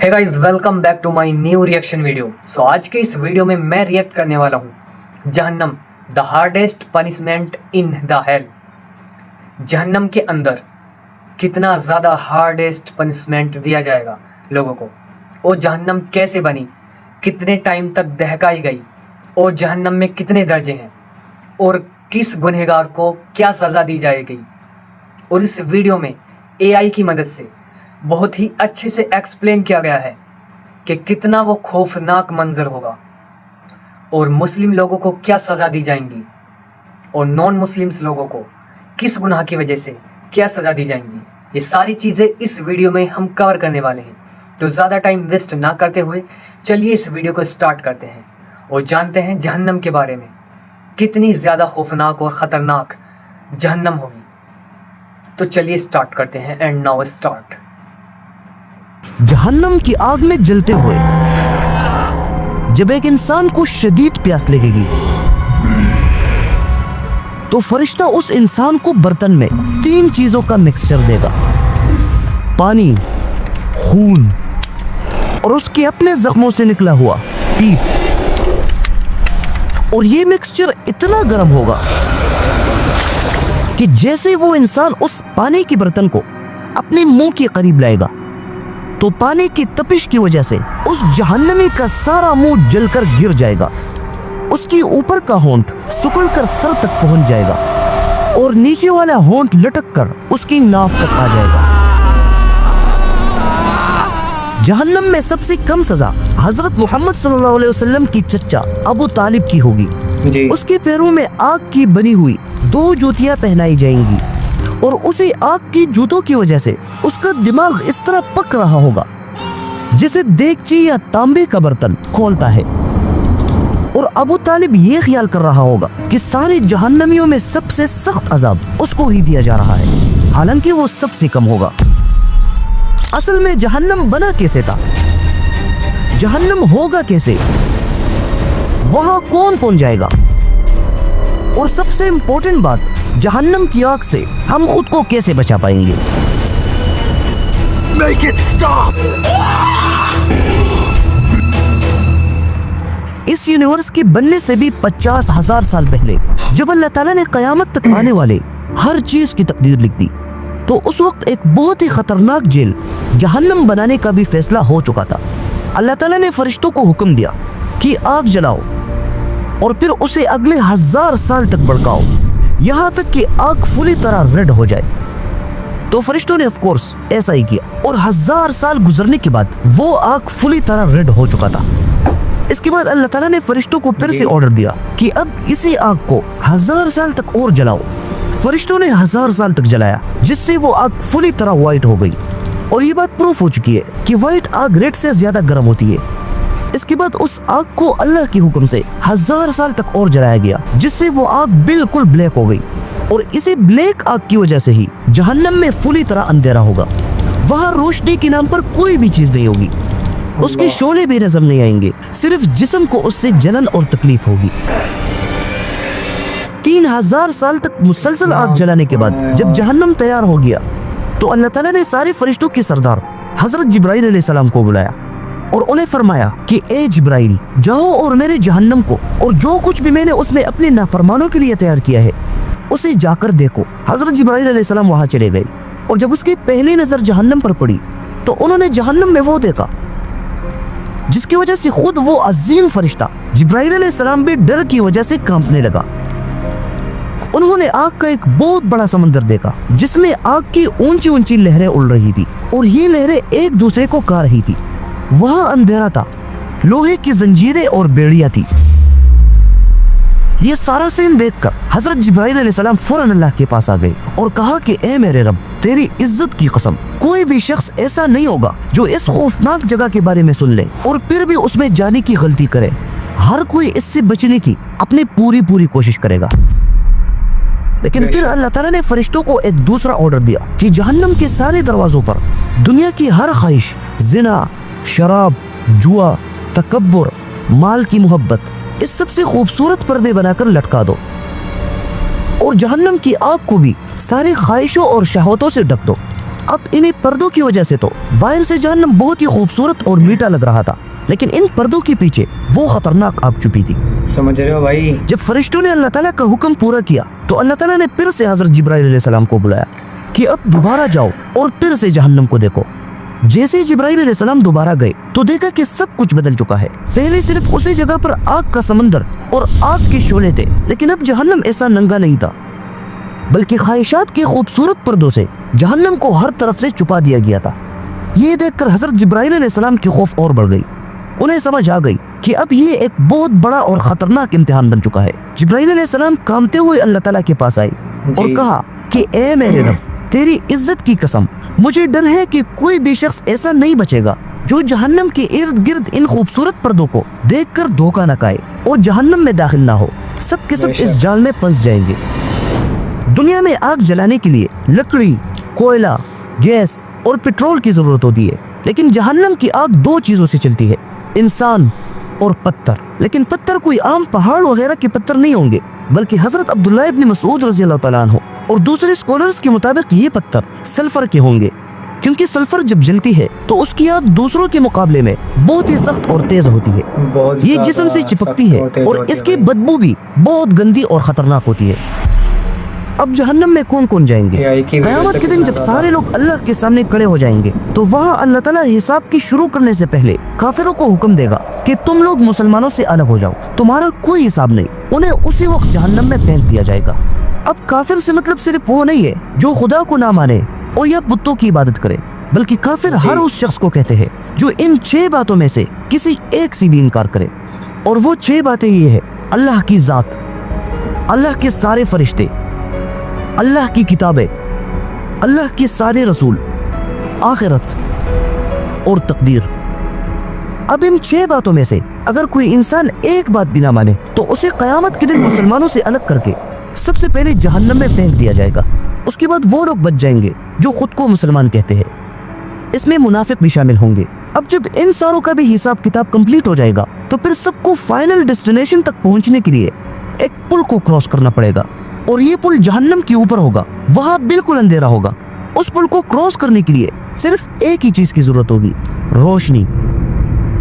Hey guys, welcome back to my new reaction video. So आज के इस video में मैं रिएक्ट करने वाला हूँ जहन्नम, the hardest punishment in the hell. जहन्नम के अंदर कितना ज़्यादा हार्डेस्ट पनिशमेंट दिया जाएगा लोगों को, और जहन्नम कैसे बनी, कितने टाइम तक दहकाई गई, और जहन्नम में कितने दर्जे हैं, और किस गुनहगार को क्या सज़ा दी जाएगी। और इस वीडियो में AI की मदद से बहुत ही अच्छे से एक्सप्लेन किया गया है कि कितना वो खौफनाक मंजर होगा, और मुस्लिम लोगों को क्या सज़ा दी जाएंगी, और नॉन मुस्लिम्स लोगों को किस गुनाह की वजह से क्या सज़ा दी जाएंगी। ये सारी चीज़ें इस वीडियो में हम कवर करने वाले हैं। तो ज़्यादा टाइम वेस्ट ना करते हुए चलिए इस वीडियो को स्टार्ट करते हैं और जानते हैं जहन्नम के बारे में, कितनी ज़्यादा खौफनाक और ख़तरनाक जहन्नम होगी। तो चलिए स्टार्ट करते हैं। And now start. जहन्नम की आग में जलते हुए जब एक इंसान को शदीद प्यास लगेगी तो फरिश्ता उस इंसान को बर्तन में 3 चीजों का मिक्सचर देगा: पानी, खून और उसके अपने जख्मों से निकला हुआ पीप। और ये मिक्सचर इतना गर्म होगा कि जैसे वो इंसान उस पानी के बर्तन को अपने मुंह के करीब लाएगा तो पानी की तपिश की वजह से उस जहन्नमी का सारा मुंह जलकर गिर जाएगा। उसकी ऊपर का होंठ सिकुड़कर सर तक पहुंच जाएगा और नीचे वाला होंठ लटक कर उसकी नाफ तक आ जाएगा। जहन्नम में सबसे कम सजा हजरत मोहम्मद सल्लल्लाहु अलैहि वसल्लम की चचा अबू तालिब की होगी। उसके पैरों में आग की बनी हुई 2 जूतियां पहनाई जाएंगी और उसी आग की जूतों की वजह से उसका दिमाग इस तरह पक रहा होगा जैसे देगची या तांबे का बर्तन खोलता है। और अबू तालिब ये ख्याल कर रहा होगा कि सारे जहन्नमियों में सबसे सख्त अजाब उसको ही दिया जा रहा है, हालांकि वो सबसे कम होगा। असल में जहन्नम बना कैसे था, जहन्नम होगा कैसे, वहां कौन कौन जाएगा, और सबसे इंपॉर्टेंट बात, जहन्नम की आग से हम खुद को कैसे बचा पाएंगे। Make it stop! इस यूनिवर्स के बनने से भी 50,000 साल पहले जब अल्लाह ताला ने कयामत तक आने वाले हर चीज की तकदीर लिख दी तो उस वक्त एक बहुत ही खतरनाक जेल जहन्नम बनाने का भी फैसला हो चुका था। अल्लाह ताला ने फरिश्तों को हुक्म दिया कि आग जलाओ और फिर उसे अगले 1000 साल तक भड़काओ, यहाँ तक कि आग पूरी तरह रेड हो जाए। तो फरिश्तों ने ऑफ कोर्स ऐसा ही किया और 1000 साल गुजरने के बाद वो आग पूरी तरह रेड हो चुका था। इसके बाद अल्लाह ताला ने फरिश्तों को फिर से ऑर्डर दिया कि अब इसी आग को 1000 साल तक और जलाओ। फरिश्तों ने 1000 साल तक जलाया जिससे वो आग पूरी तरह व्हाइट हो गई, और ये बात प्रूफ हो चुकी है कि व्हाइट आग रेड से ज्यादा गर्म होती है। इसके बाद उस आग को अल्लाह के हुक्म से 1000 साल तक और जलाया गया जिससे वो आग बिल्कुल ब्लैक हो गई, और इसी ब्लैक आग की वजह से ही जहन्नम में पूरी तरह अंधेरा होगा। वहाँ रोशनी के नाम पर कोई भी चीज नहीं होगी, उसके शोले भी नजर नहीं आएंगे, सिर्फ जिस्म को उससे जलन और तकलीफ होगी। 3000 साल तक मुसलसल आग जलाने के बाद जब जहन्नम तैयार हो गया तो अल्लाह ताला ने सारे फरिश्तों के सरदार हजरत जिब्राइल अलैहिस्सलाम को बुलाया और उन्हें फरमाया कि ए जिब्राइल, जाओ और मेरे जहन्नम को और जो कुछ भी मैंने उसमें अपने नाफरमानों के लिए तैयार किया है उसे जाकर देखो। हजरत जिब्राइल अलैहिस्सलाम वहां चले गए और जब उसकी पहली नजर जहन्नम पर पड़ी तो उन्होंने जहन्नम में वो देखा जिसकी वजह से खुद वो अजीम फरिश्ता जिब्राइल अलैहिस्सलाम भी डर की वजह से कांपने लगा। उन्होंने आग का एक बहुत बड़ा समंदर देखा जिसमें आग की ऊंची ऊंची लहरें उड़ रही थी और ये लहरें एक दूसरे को खा रही थी। वहां अंधेरा था, लोहे की जंजीरें और बेड़ियां थी। ये सारा सीन देखकर हजरत जिब्राइल अलैहिस्सलाम फौरन अल्लाह के पास आ गए और कहा कि ए मेरे रब, तेरी इज्जत की कसम, कोई भी शख्स ऐसा नहीं होगा जो इस खौफनाक जगह के बारे में सुन ले और फिर भी उसमें जाने की गलती करे। हर कोई इससे बचने की अपनी पूरी कोशिश करेगा। लेकिन फिर अल्लाह ताला ने फरिश्तों को एक दूसरा ऑर्डर दिया कि जहन्नम के सारे दरवाजों पर दुनिया की हर ख्वाहिश, जिना, शराब, जुआ, तकब्बुर, माल की मोहब्बत, इस सबसे खूबसूरत पर्दे बनाकर लटका दो, और जहन्नम की आग को भी सारी ख्वाहिशों और शहवतों से ढक दो। अब इन्हीं पर्दों की वजह से तो बाहर से जहन्नम बहुत ही खूबसूरत और मीठा लग रहा था, लेकिन इन पर्दों के पीछे वो खतरनाक आग छुपी थी। समझ रहे हो भाई? जब फरिश्तों ने अल्लाह ताला का हुक्म पूरा किया तो अल्लाह ताला ने फिर से हजरत जिब्राइल अलैहिस्सलाम को बुलाया कि अब दोबारा जाओ और फिर से जहन्नम को देखो। जैसे ही जिब्राइल अलैहिस्सलाम दोबारा गए तो देखा कि सब कुछ बदल चुका है। पहले सिर्फ उसी जगह पर आग का समंदर और आग के शोले थे, लेकिन अब जहन्नम ऐसा नंगा नहीं था, बल्कि ख्वाहिशात के खूबसूरत पर्दों से जहन्नम को हर तरफ से छुपा दिया गया था। ये देखकर हजरत जिब्राइल अलैहिस्सलाम की खौफ और बढ़ गई। उन्हें समझ आ गई कि अब ये एक बहुत बड़ा और खतरनाक इम्तिहान बन चुका है। जिब्राइल अलैहिस्सलाम कांपते हुए अल्लाह ताला के पास आए और कहा कि ए मेरे रब, तेरी इज्जत की कसम, मुझे डर है कि कोई भी शख्स ऐसा नहीं बचेगा जो जहन्नम के इर्द गिर्द इन खूबसूरत पर्दों को देखकर धोखा न खाए और जहन्नम में दाखिल ना हो। सब के सब इस जाल में फंस जाएंगे। दुनिया में आग जलाने के लिए लकड़ी, कोयला, गैस और पेट्रोल की जरूरत होती है, लेकिन जहन्नम की आग दो चीजों से चलती है, इंसान और पत्थर। लेकिन पत्थर कोई आम पहाड़ वगैरह के पत्थर नहीं होंगे, बल्कि हजरत अब्दुल्लाह इब्न मसूद रज़ियल्लाहु तआला अन्हु और दूसरे स्कॉलर्स के मुताबिक ये पत्थर सल्फर के होंगे, क्योंकि सल्फर जब जलती है तो उसकी आग दूसरों के मुकाबले में बहुत ही सख्त और तेज होती है। ये जिस्म से चिपकती है और इसकी बदबू भी बहुत गंदी और खतरनाक होती है। अब जहन्नम में कौन कौन जाएंगे? क़यामत के दिन जब सारे लोग अल्लाह के सामने खड़े हो जाएंगे तो वहाँ अल्लाह ताला हिसाब की शुरू करने से पहले काफिरों को हुक्म देगा कि तुम लोग मुसलमानों से अलग हो जाओ, तुम्हारा कोई हिसाब नहीं। उन्हें उसी वक्त जहन्नम में फेंक दिया जाएगा। अब काफिर से मतलब सिर्फ वो नहीं है जो खुदा को ना माने और या बुतों की इबादत करे, बल्कि काफिर हर उस शख्स को कहते हैं जो इन 6 बातों में से किसी एक से भी इनकार करे। और वो 6 बातें ये है: अल्लाह की जात, अल्लाह के सारे फरिश्ते, अल्लाह की किताबें, अल्लाह के सारे रसूल, आखिरत और तकदीर। अब इन 6 बातों में से अगर कोई इंसान एक बात भी ना माने तो उसे क़यामत के दिन मुसलमानों से अलग करके सबसे पहले जहन्नम में फेंक दिया जाएगा। उसके बाद वो लोग बच जाएंगे जो खुद को मुसलमान कहते हैं। इसमें मुनाफिक भी शामिल होंगे। अब जब इन सारों का भी हिसाब किताब कंप्लीट हो जाएगा तो फिर सबको फाइनल डेस्टिनेशन तक पहुंचने के लिए एक पुल को क्रॉस करना पड़ेगा, और ये पुल जहन्नम के ऊपर होगा। वहाँ बिल्कुल अंधेरा होगा। उस पुल को क्रॉस करने के लिए सिर्फ एक ही चीज की जरूरत होगी: रोशनी।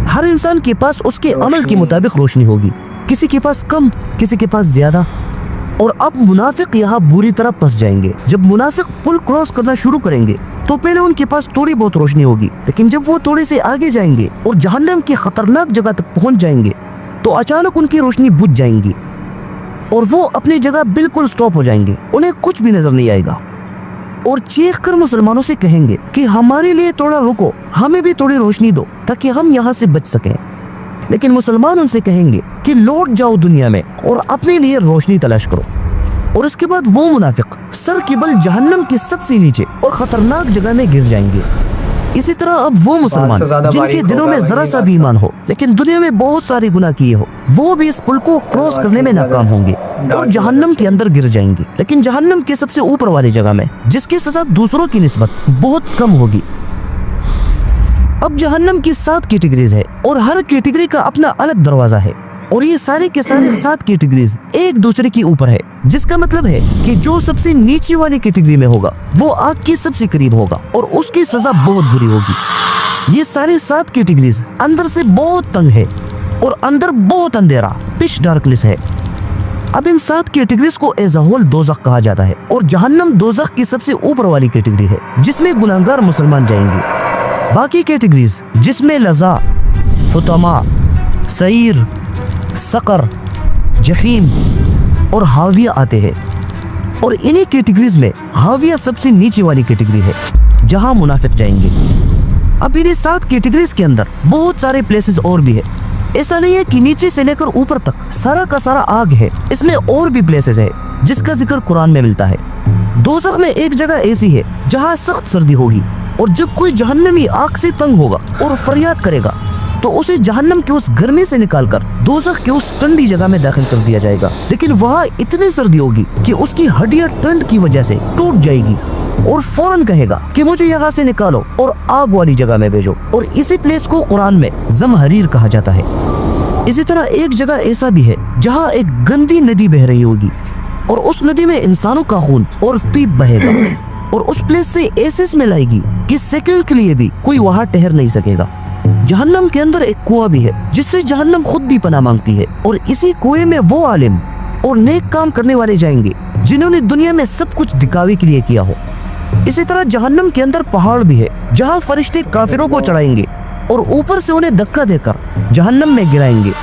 हर इंसान के पास उसके अमल के मुताबिक रोशनी होगी, किसी के पास कम, किसी के पास ज्यादा। और अब मुनाफिक यहाँ बुरी तरह फंस जाएंगे। जब मुनाफिक पुल क्रॉस करना शुरू करेंगे तो पहले उनके पास थोड़ी बहुत रोशनी होगी, लेकिन जब वो थोड़े से आगे जाएंगे और जहन्नम की खतरनाक जगह तक पहुंच जाएंगे तो अचानक उनकी रोशनी बुझ जाएंगी और वो अपनी जगह बिल्कुल स्टॉप हो जाएंगे। उन्हें कुछ भी नजर नहीं आएगा और चीख कर मुसलमानों से कहेंगे कि हमारे लिए थोड़ा रुको, हमें भी थोड़ी रोशनी दो ताकि हम यहाँ से बच सकें। लेकिन मुसलमान उनसे कहेंगे कि लौट जाओ दुनिया में और अपने लिए रोशनी तलाश करो। और इसके बाद वो मुनाफिक सर के बल जहन्नम के सबसे नीचे और खतरनाक जगह में गिर जाएंगे। इसी तरह अब वो मुसलमान जिनके दिलों में जरा सा भी ईमान हो लेकिन दुनिया में बहुत सारे गुनाह किए हो, वो भी इस पुल को क्रॉस करने में नाकाम होंगे और जहन्नम के अंदर गिर जाएंगे, लेकिन जहन्नम के सबसे ऊपर वाली जगह में, जिसकी सजा दूसरों की निस्बत बहुत कम होगी। अब जहन्नम की 7 कैटेगरीज है और हर कैटेगरी का अपना अलग दरवाजा है, और ये सारे के सारे 7 कैटेगरीज एक दूसरे के ऊपर है, जिसका मतलब है कि जो सबसे नीचे वाली कैटेगरी में होगा वो आग के सबसे करीब होगा और उसकी सजा बहुत बुरी होगी। ये सारे 7 कैटेगरीज अंदर से बहुत तंग है और अंदर बहुत अंधेरा, पिच डार्कनेस है। अब इन 7 कैटेगरीज को एज अ होल दोज़ख कहा जाता है और जहन्नम दोज़ख की सबसे ऊपर वाली कैटेगरी है, जिसमें गुनाहगार मुसलमान जाएंगे। बाकी कैटेगरीज जिसमें लज़ा, हुतमा, सईर, सकर, जहीम और हाविया आते हैं, और इन्हीं कैटेगरीज में हाविया सबसे नीचे वाली कैटेगरी है जहां मुनाफिक जाएंगे। अब इन्हीं 7 कैटेगरीज के अंदर बहुत सारे प्लेसेस और भी है। ऐसा नहीं है कि नीचे से लेकर ऊपर तक सारा का सारा आग है, इसमें और भी प्लेसेस है जिसका जिक्र कुरान में मिलता है। दोज़ख में एक जगह ऐसी है जहां सख्त सर्दी होगी, और जब कोई जहन्नमी आग से तंग होगा और फरियाद करेगा तो उसे जहन्नम के उस गर्मी से निकालकर दोज़ख के उस ठंडी जगह में दाखिल कर दिया जाएगा। लेकिन वहाँ इतनी सर्दी होगी कि उसकी हड्डियां ठंड की वजह से टूट जाएगी और फौरन कहेगा कि मुझे यहाँ से निकालो और आग वाली जगह में भेजो, और इसी प्लेस को कुरान में ज़महरीर कहा जाता है। इसी तरह एक जगह ऐसा भी है जहाँ एक गंदी नदी बह रही होगी और उस नदी में इंसानों का खून और पीप बहेगा। और उस प्लेस से ऐसे स्मेल आएगी कि सेकंड के लिए भी कोई वहाँ ठहर नहीं सकेगा। जहन्नम के अंदर एक कुआं भी है जिससे जहन्नम खुद भी पनाह मांगती है, और इसी कुएं में वो आलिम और नेक काम करने वाले जाएंगे जिन्होंने दुनिया में सब कुछ दिखावे के लिए किया हो। इसी तरह जहन्नम के अंदर पहाड़ भी है जहाँ फरिश्ते काफिरों को चढ़ाएंगे और ऊपर से उन्हें धक्का देकर जहन्नम में गिराएंगे।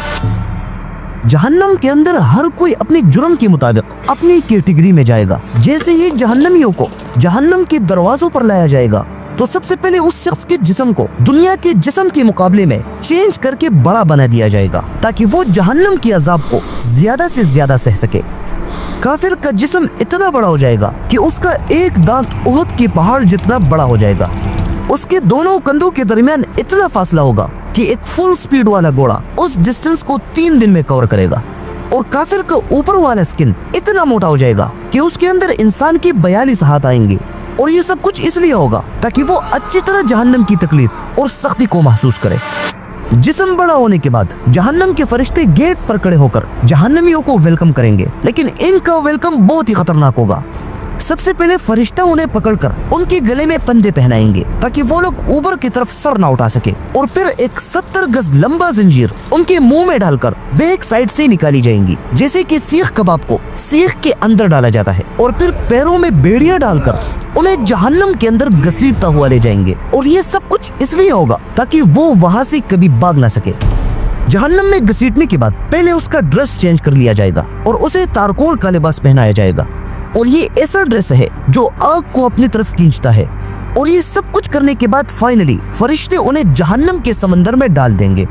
जहन्नम के अंदर हर कोई अपने जुर्म के मुताबिक अपनी कैटेगरी में जाएगा। जैसे ही जहन्नमियों को जहन्नम के दरवाजों पर लाया जाएगा तो सबसे पहले उस शख्स के जिस्म को दुनिया के जिस्म के मुकाबले में चेंज करके बड़ा बना दिया जाएगा ताकि वो जहन्नम के अजाब को ज्यादा से ज्यादा सह सके। काफिर का जिस्म इतना बड़ा हो जाएगा कि उसका एक दांत उहद के पहाड़ जितना बड़ा हो जाएगा। उसके दोनों कंधों के दरमियान इतना फासला होगा कि एक फुल स्पीड वाला घोड़ा उस डिस्टेंस को 3 दिन में कवर करेगा। और काफिर का ऊपर वाला स्किन इतना मोटा हो जाएगा कि उसके अंदर इंसान के 42 हाथ आएंगे। और ये सब कुछ इसलिए होगा ताकि वो अच्छी तरह जहन्नम की तकलीफ और सख्ती को महसूस करे। जिस्म बड़ा होने के बाद जहन्नम के फरिश्ते गेट पर खड़े होकर जहन्नमियों को वेलकम करेंगे, लेकिन इनका वेलकम बहुत ही खतरनाक होगा। सबसे पहले फरिश्ता उन्हें पकड़कर उनके गले में पंजे पहनाएंगे ताकि वो लोग ऊपर की तरफ सर ना उठा सके, और फिर एक 70 गज लंबा जंजीर उनके मुंह में डालकर बैक साइड से निकाली जाएंगी, जैसे कि सीख कबाब को सीख के अंदर डाला जाता है। और फिर पैरों में बेड़ियां डालकर उन्हें जहन्नम के अंदर घसीटता हुआ ले जाएंगे। और ये सब कुछ इसलिए होगा ताकि वो वहां से कभी भाग ना सके। जहन्नम में घसीटने के बाद पहले उसका ड्रेस चेंज कर लिया जाएगा और उसे तारकोल का लिबास पहनाया जाएगा। और ये ऐसा ड्रेस है जो आग को अपनी तरफ खींचता है। और ये सब कुछ करने के बाद फाइनली फरिश्ते उन्हें जहन्नम के समंदर में डाल देंगे।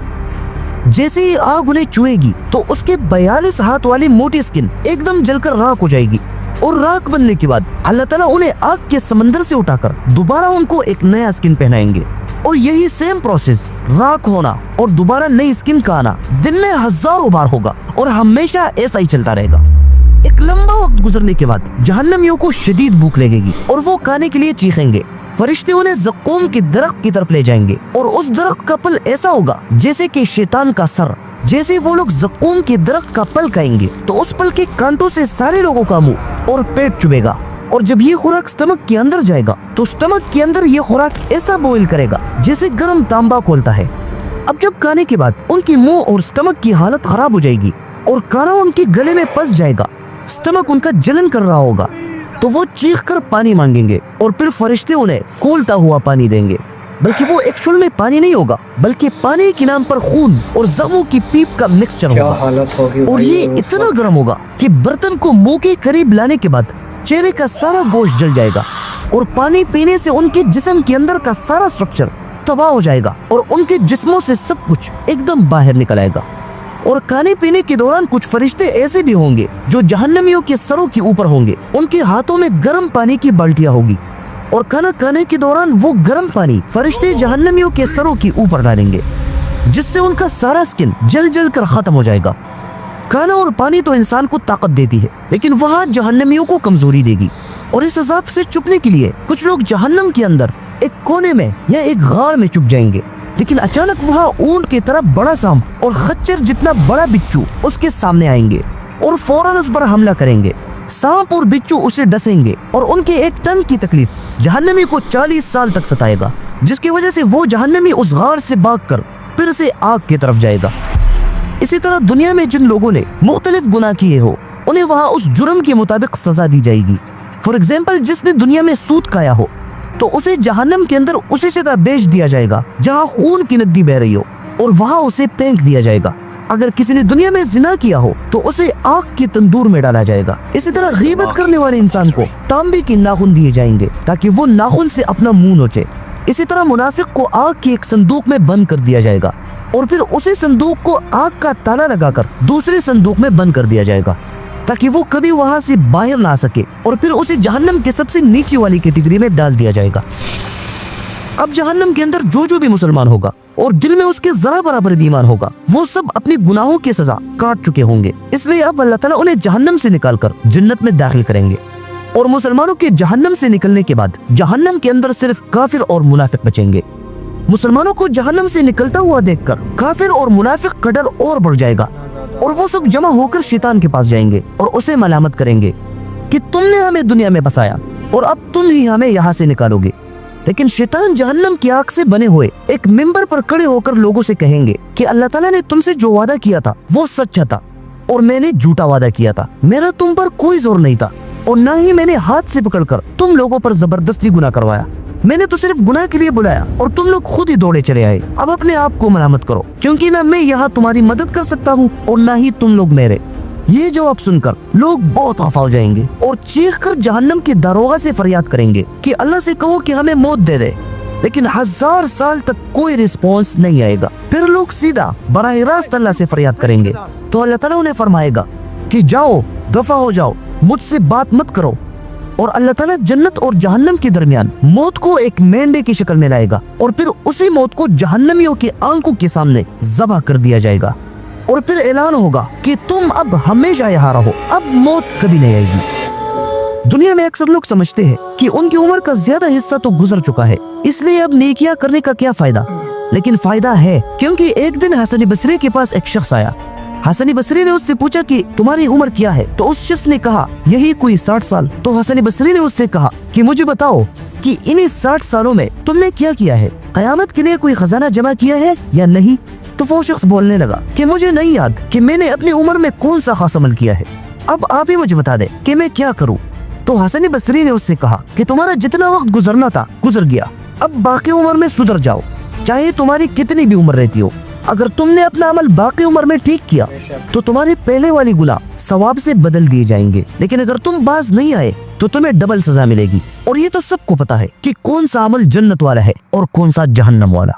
जैसे ही आग उन्हें छुएगी तो उसके 42 हाथ वाली मोटी स्किन एकदम जलकर राख हो जाएगी। और राख बनने के बाद अल्लाह ताला उन्हें आग के समंदर से उठाकर दोबारा उनको एक नया स्किन पहनाएंगे। और यही सेम प्रोसेस राख होना और दोबारा नई स्किन का आना दिन में हजारों बार होगा और हमेशा ऐसा ही चलता रहेगा। एक लंबा वक्त गुजरने के बाद जहन्नमियों को शदीद भूख लगेगी और वो खाने के लिए चीखेंगे। फरिश्ते उन्हें ज़क़ूम के दरख्त की तरफ ले जाएंगे और उस दरख्त का फल ऐसा होगा जैसे कि शैतान का सर। जैसे वो लोग ज़क़ूम के दरख्त का फल खाएंगे तो उस फल के कांटों से सारे लोगों का मुंह और पेट चुभेगा। और जब ये खुराक स्टमक के अंदर जाएगा तो स्टमक के अंदर ये खुराक ऐसा बॉयल करेगा जैसे गर्म तांबा खोलता है। अब जब खाने के बाद उनके मुंह और स्टमक की हालत खराब हो जाएगी और खाना उनके गले में फंस जाएगा, स्टमक उनका जलन कर रहा होगा, तो वो चीख कर पानी मांगेंगे और फिर फरिश्ते उन्हें खोलता हुआ पानी देंगे। बल्कि वो एक्चुअल में पानी नहीं होगा बल्कि पानी के नाम पर खून और जमों की पीप का मिक्सचर होगा। और ये इतना गर्म होगा कि बर्तन को मुंह के करीब लाने के बाद चेहरे का सारा गोश्त जल जाएगा और पानी पीने से उनके जिस्म के अंदर का सारा स्ट्रक्चर तबाह हो जाएगा और उनके जिस्मों से सब कुछ एकदम बाहर निकल आएगा। और खाने पीने के दौरान कुछ फरिश्ते ऐसे भी होंगे जो जहन्नमियों के सरों के ऊपर होंगे। उनके हाथों में गर्म पानी की बाल्टियां होगी और खाना खाने के दौरान वो गर्म पानी फरिश्ते जहन्नमियों के सरों के ऊपर डालेंगे, जिससे उनका सारा स्किन जल जल कर खत्म हो जाएगा। खाना और पानी तो इंसान को ताकत देती है, लेकिन वहाँ जहन्नमियों को कमजोरी देगी। और इस अजाब से छुपने के लिए कुछ लोग जहन्नम के अंदर एक कोने में या एक गार में छुप जाएंगे। लेकिन अचानक वहाँ ऊंट की तरह बड़ा सांप और खच्चर जितना बड़ा बिच्छू उसके सामने आएंगे और फौरन उस पर हमला करेंगे। सांप और बिच्छू उसे डसेंगे और उनके एक टन की तकलीफ जहन्नमी को 40 साल तक सताएगा, जिसकी वजह से वो जहन्नमी उस गार से भागकर फिर से आग की तरफ जाएगा। इसी तरह दुनिया में जिन लोगों ने मुख्तलिफ गुनाह किए हो उन्हें वहाँ उस जुर्म के मुताबिक सजा दी जाएगी। फॉर एग्जाम्पल, जिसने दुनिया में सूद खाया हो तो उसे जहन्नम के अंदर उसी जगह बेच दिया जाएगा जहाँ खून की नदी बह रही हो और वहाँ उसे फेंक दिया जाएगा। अगर किसी ने दुनिया में जिना किया हो तो उसे आग के तंदूर में डाला जाएगा। इसी तरह गीबत करने वाले इंसान को तांबे के नाखून दिए जाएंगे ताकि वो नाखून से अपना मुंह नोचे। इसी तरह मुनाफिक को आग के एक संदूक में बंद कर दिया जाएगा और फिर उसी संदूक को आग का ताला लगाकर दूसरे संदूक में बंद कर दिया जाएगा ताकि वो कभी वहां से बाहर ना आ सके, और फिर उसे जहन्नम के सबसे नीचे वाली कैटेगरी में डाल दिया जाएगा। अब जहन्नम के अंदर जो भी मुसलमान होगा और दिल में उसके जरा बराबर भी ईमान होगा, वो सब अपने गुनाहों की सजा काट चुके होंगे। इसलिए अब अल्लाह ताला उन्हें जहन्नम से निकालकर जन्नत में दाखिल करेंगे। और मुसलमानों के जहन्नम से निकलने के बाद जहन्नम के अंदर सिर्फ काफिर और मुनाफिक बचेंगे। मुसलमानों को जहन्नम से निकलता हुआ देखकर काफिर और मुनाफिक का डर और बढ़ जाएगा और वो सब जमा होकर शैतान के पास जाएंगे और उसे मलामत करेंगे कि तुमने हमें दुनिया में फंसाया और अब तुम ही हमें यहाँ से निकालोगे। लेकिन शैतान जहन्नम की आग से बने हुए एक मिंबर पर खड़े होकर लोगों से कहेंगे कि अल्लाह ताला ने तुमसे जो वादा किया था वो सच्चा था और मैंने झूठा वादा किया था। मेरा तुम पर कोई जोर नहीं था और न ही मैंने हाथ से पकड़कर तुम लोगों पर जबरदस्ती गुनाह करवाया। मैंने तो सिर्फ गुनाह के लिए बुलाया और तुम लोग खुद ही दौड़े चले आए। अब अपने आप को मलामत करो, क्योंकि ना मैं यहाँ तुम्हारी मदद कर सकता हूँ और ना ही तुम लोग मेरे। ये जवाब सुनकर लोग बहुत खफा हो जाएंगे और चीख कर जहन्नम के दारोगा से फरियाद करेंगे कि अल्लाह से कहो कि हमें मौत दे दे। लेकिन 1000 साल तक कोई रिस्पॉन्स नहीं आएगा। फिर लोग सीधा बराह रास्त अल्लाह से फरियाद करेंगे तो अल्लाह ताला उन्हें फरमाएगा कि जाओ, दफा हो जाओ, मुझसे बात मत करो। और अल्लाह ताला जन्नत और जहन्नम के दरमियान मौत को एक मेंढे की शक्ल में लाएगा और फिर उसी मौत को जहन्नमियों की आंखों के सामने ज़बह कर दिया जाएगा और फिर ऐलान होगा कि तुम अब हमेशा यहाँ रहो, अब मौत कभी नहीं आएगी। दुनिया में अक्सर लोग समझते हैं कि उनकी उम्र का ज्यादा हिस्सा तो गुजर चुका है, इसलिए अब नेकियां करने का क्या फायदा। लेकिन फायदा है, क्योंकि एक दिन हसन बसरी के पास एक शख्स आया। हसन बसरी ने उससे पूछा कि तुम्हारी उम्र क्या है? तो उस शख्स ने कहा यही कोई 60 साल। तो हसन बसरी ने उससे कहा कि मुझे बताओ कि इन्हीं 60 सालों में तुमने क्या किया है? कयामत के लिए कोई खजाना जमा किया है या नहीं? तो वो शख्स बोलने लगा कि मुझे नहीं याद कि मैंने अपनी उम्र में कौन सा खास अमल किया है, अब आप ही मुझे बता दें कि मैं क्या करूं। तो हसन बसरी ने उससे कहा कि तुम्हारा जितना वक्त गुजरना था गुजर गया, अब बाकी उम्र में सुधर जाओ, चाहे तुम्हारी कितनी भी उम्र रहती हो। अगर तुमने अपना अमल बाकी उम्र में ठीक किया तो तुम्हारे पहले वाली गुनाह सवाब से बदल दिए जाएंगे, लेकिन अगर तुम बाज नहीं आए तो तुम्हें डबल सजा मिलेगी। और ये तो सबको पता है कि कौन सा अमल जन्नत वाला है और कौन सा जहन्नम वाला।